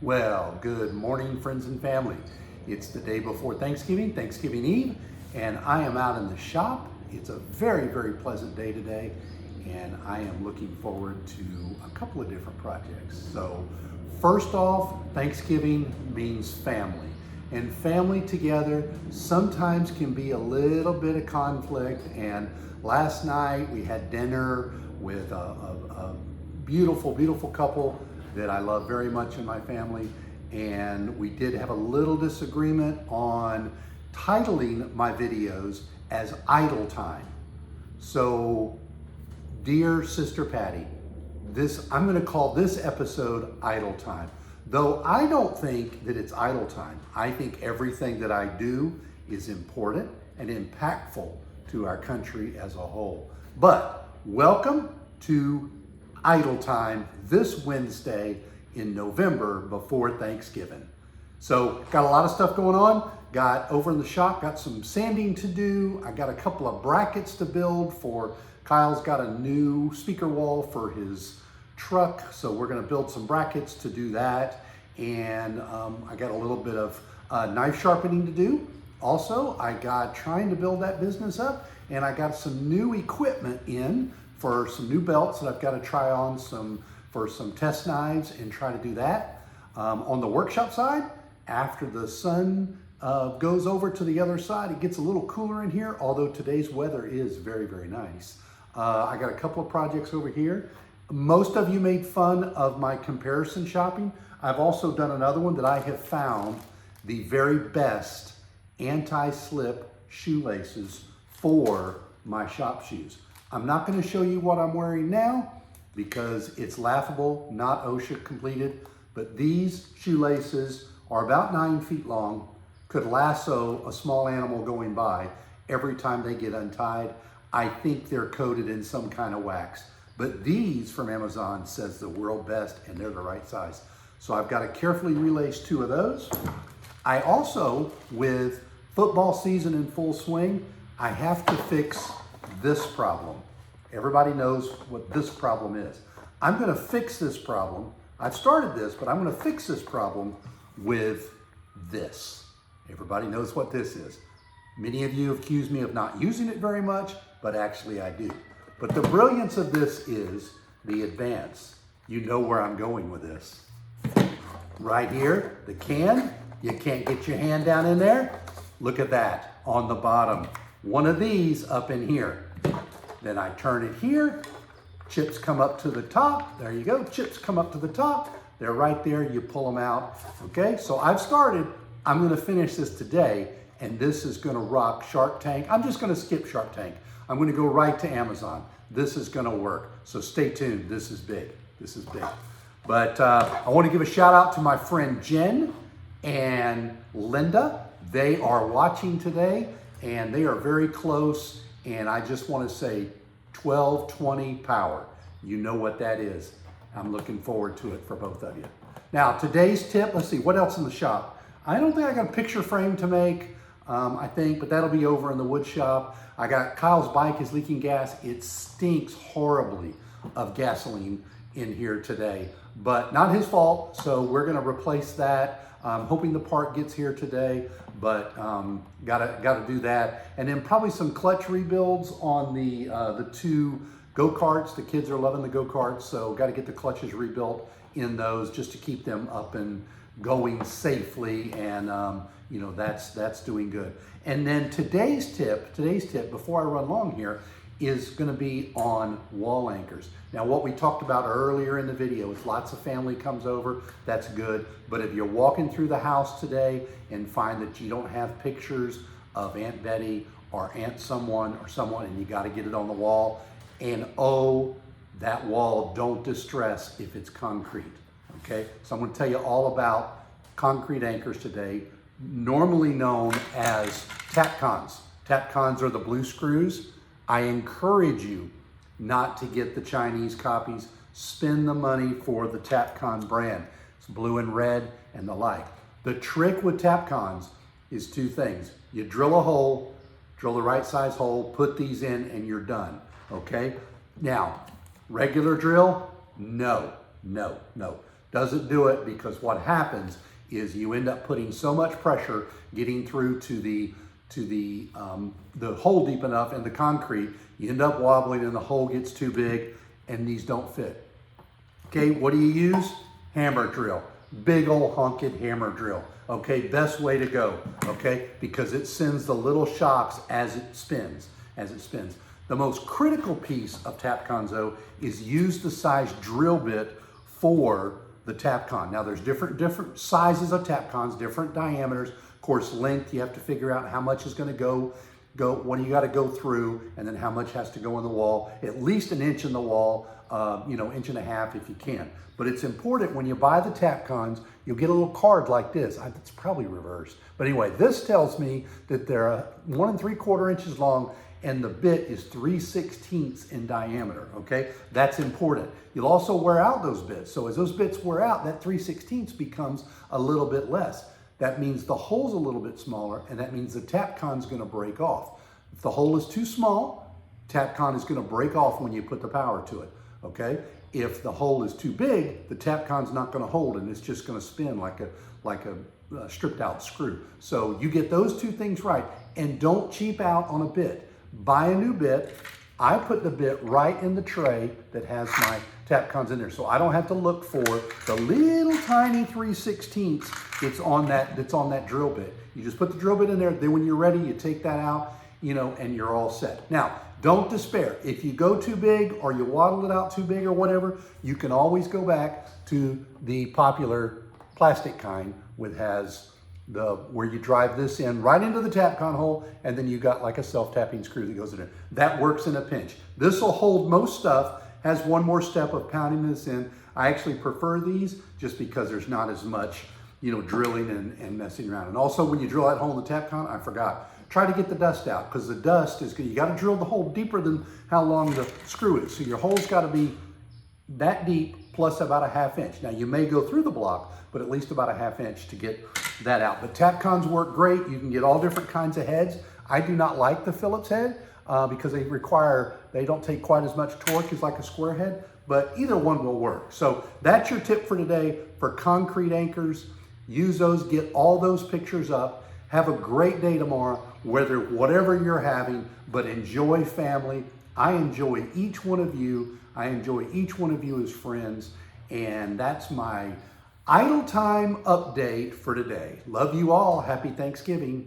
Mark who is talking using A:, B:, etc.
A: Well, good morning, friends and family. It's the day before Thanksgiving, Thanksgiving Eve, and I am out in the shop. It's a very, very pleasant day today, and I am looking forward to a couple of different projects. So, first off, Thanksgiving means family, and family together sometimes can be a little bit of conflict. And last night we had dinner with a beautiful, beautiful couple that I love very much in my family, and we did have a little disagreement on titling my videos as idle time. So, dear Sister Patty, I'm going to call this episode Idle Time. Though I don't think that it's idle time. I think everything that I do is important and impactful to our country as a whole. But welcome to Idle Time this Wednesday in November before Thanksgiving. So got a lot of stuff going on. Got over in the shop, got some sanding to do. I got a couple of brackets to build for Kyle's got a new speaker wall for his truck. So we're gonna build some brackets to do that. And I got a little bit of knife sharpening to do. Also, I got trying to build that business up, and I got some new equipment in for some new belts that I've got to try on for some test knives and try to do that. On the workshop side, after the sun goes over to the other side, it gets a little cooler in here, although today's weather is very, very nice. I got a couple of projects over here. Most of you made fun of my comparison shopping. I've also done another one that I have found the very best anti-slip shoelaces for my shop shoes. I'm not going to show you what I'm wearing now because it's laughable, not OSHA completed, but these shoelaces are about 9 feet long, could lasso a small animal going by every time they get untied. I think they're coated in some kind of wax, but these from Amazon says the world best, and they're the right size. So I've got to carefully relace 2 of those. I also, with football season in full swing, I have to fix this problem. Everybody knows what this problem is. I'm going to fix this problem. I've started this, but I'm going to fix this problem with this. Everybody knows what this is. Many of you have accused me of not using it very much, but actually I do. But the brilliance of this is the advance. You know where I'm going with this. Right here, the can. You can't get your hand down in there. Look at that on the bottom. One of these up in here. Then I turn it here. Chips come up to the top. There you go. Chips come up to the top. They're right there. You pull them out. Okay, so I've started. I'm going to finish this today, and this is going to rock Shark Tank. I'm just going to skip Shark Tank. I'm going to go right to Amazon. This is going to work. So stay tuned. This is big. This is big. But I want to give a shout out to my friend Jen and Linda. They are watching today, and they are very close. And I just want to say 1220 power. You know what that is. I'm looking forward to it for both of you. Now, today's tip, let's see, what else in the shop? I don't think I got a picture frame to make, I think, but that'll be over in the wood shop. I got Kyle's bike is leaking gas. It stinks horribly of gasoline in here today, but not his fault. So we're going to replace that. I'm hoping the part gets here today, but gotta do that. And then probably some clutch rebuilds on the 2 go-karts. The kids are loving the go-karts, so got to get the clutches rebuilt in those just to keep them up and going safely. And you know, that's doing good. And then today's tip before I run long here is going to be on wall anchors. Now, what we talked about earlier in the video is lots of family comes over. That's good. But if you're walking through the house today and find that you don't have pictures of Aunt Betty or Aunt someone or someone, and you got to get it on the wall, and oh, that wall, don't distress if it's concrete. Okay? So I'm going to tell you all about concrete anchors today, normally known as TapCons. TapCons are the blue screws. I encourage you not to get the Chinese copies. Spend the money for the TapCon brand. It's blue and red and the like. The trick with TapCons is 2 things. You drill a hole, drill the right size hole, put these in, and you're done. Okay? Now, regular drill? No. Doesn't do it, because what happens is you end up putting so much pressure getting through to the hole deep enough in the concrete, you end up wobbling and the hole gets too big and these don't fit. Okay, what do you use? Hammer drill. Big old honking hammer drill. Okay, best way to go, okay? Because it sends the little shocks as it spins, The most critical piece of TapCons though is use the size drill bit for the TapCon. Now there's different sizes of TapCons, different diameters. Of course, length, you have to figure out how much is gonna go, what do you gotta go through, and then how much has to go in the wall. At least 1 inch in the wall, 1.5 inches if you can. But it's important when you buy the TapCons, you'll get a little card like this. It's probably reversed. But anyway, this tells me that they're 1 3/4 inches long and the bit is 3/16 in diameter, okay? That's important. You'll also wear out those bits. So as those bits wear out, that 3/16 becomes a little bit less. That means the hole's a little bit smaller, and that means the TapCon's gonna break off. If the hole is too small, TapCon is gonna break off when you put the power to it, okay? If the hole is too big, the TapCon's not gonna hold and it's just gonna spin like a stripped out screw. So you get those two things right, and don't cheap out on a bit. Buy a new bit. I put the bit right in the tray that has my TapCons in there, so I don't have to look for the little tiny 3/16 that's on that drill bit. You just put the drill bit in there, then when you're ready, you take that out, and you're all set. Now, don't despair. If you go too big or you waddle it out too big or whatever, you can always go back to the popular plastic kind, which has where you drive this in right into the TapCon hole, and then you got like a self-tapping screw that goes in there. That works in a pinch. This will hold most stuff, has one more step of pounding this in. I actually prefer these just because there's not as much, drilling and messing around. And also when you drill that hole in the TapCon, I forgot, try to get the dust out, because the dust is good. You got to drill the hole deeper than how long the screw is. So your hole's got to be that deep plus about 1/2 inch. Now you may go through the block, but at least about 1/2 inch to get that out. But TapCons work great. You can get all different kinds of heads. I do not like the Phillips head because they don't take quite as much torque as like a square head, but either one will work. So that's your tip for today for concrete anchors. Use those, get all those pictures up. Have a great day tomorrow, whatever you're having, but enjoy family. I enjoy each one of you. I enjoy each one of you as friends, and that's my idle time update for today. Love you all. Happy Thanksgiving.